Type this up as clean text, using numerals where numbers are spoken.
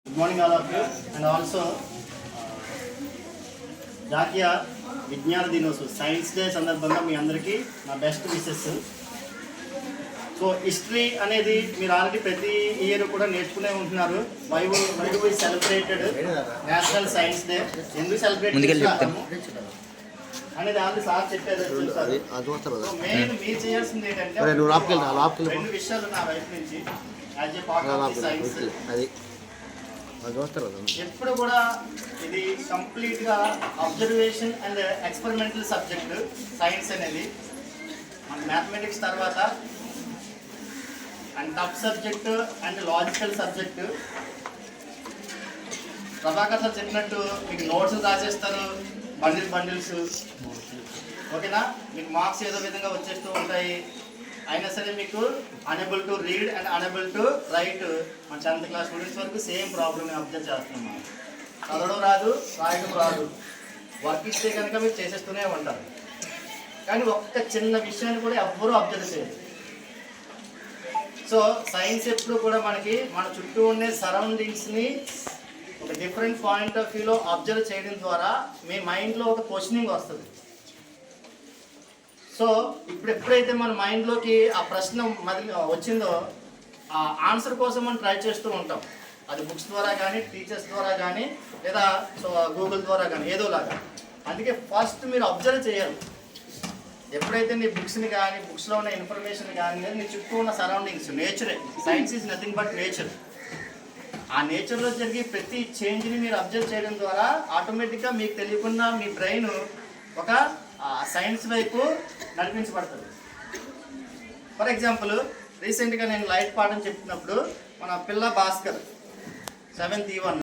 Good morning all of you and also జాతీయ విజ్ఞాన దినోత్సవం సైన్స్ డే సందర్భంగా మీ అందరికీ నా బెస్ట్ విషెస్. సో హిస్టరీ అనేది మీరు ఆల్రెడీ ప్రతి ఇయర్ కూడా నేర్చుకునే ఉంటున్నారు. Why do we celebrated national science day, ఎందుకు సెలబ్రేట్ చేస్తాము అనేది ఆల్రెడీ సార్ చెప్పారు. మెయిన్ మీరు చేయాల్సింది ఏంటంటే రెండు విషయాలు నా వైపు నుంచి as a part of science. ఎప్పుడు కూడా ఇది కంప్లీట్గా observation and experimental subject science అనేది. మన మ్యాథమెటిక్స్ తర్వాత and tough subject and logical subject. Prabhakar sir చెప్పినట్టు మీకు నోట్స్ రాసేస్తారు, బండిల్స్, ఓకేనా. మీకు మార్క్స్ ఏదో విధంగా వచ్చేస్తూ ఉంటాయి. అయినా సరే మీకు unable to read and unable to right మన 10th క్లాస్ స్టూడెంట్స్ వరకు సేమ్ ప్రాబ్లమ్ అబ్జర్వ్ చేస్తున్నాం. చదవడం రాదు, రాయడం రాదు, వర్క్ ఇస్తే కనుక మీరు చేసేస్తూనే ఉంటారు. కానీ ఒక్క చిన్న విషయాన్ని కూడా ఎవ్వరూ అబ్జర్వ్ చేయరు. సో సైన్స్ ఎప్పుడు కూడా మనకి మన చుట్టూ ఉండే సరౌండింగ్స్ని ఒక డిఫరెంట్ పాయింట్ ఆఫ్ వ్యూలో అబ్జర్వ్ చేయడం ద్వారా మీ మైండ్లో ఒక క్వశ్చనింగ్ వస్తుంది. సో ఇప్పుడు ఎప్పుడైతే మన మైండ్లోకి ఆ ప్రశ్న వచ్చిందో ఆ ఆన్సర్ కోసం మనం ట్రై చేస్తూ ఉంటాం. అది బుక్స్ ద్వారా కానీ, టీచర్స్ ద్వారా కానీ, లేదా సో గూగుల్ ద్వారా కానీ, ఏదోలాగా. అందుకే ఫస్ట్ మీరు అబ్జర్వ్ చేయాలి. ఎప్పుడైతే నీ బుక్స్ని కానీ, బుక్స్లో ఉన్న ఇన్ఫర్మేషన్ కానీ, నీ చుట్టూ ఉన్న సరౌండింగ్స్, నేచరే. Science is nothing but nature. ఆ నేచర్లో జరిగే ప్రతి చేంజ్ని మీరు అబ్జర్వ్ చేయడం ద్వారా ఆటోమేటిక్గా మీకు తెలియకుండా మీ బ్రెయిన్ ఒక సైన్స్ వైపు నడిపించబడుతుంది. ఫర్ ఎగ్జాంపుల్ రీసెంట్గా నేను లైట్ పాఠం చెప్తున్నప్పుడు మన పిల్ల భాస్కర్ 7th E1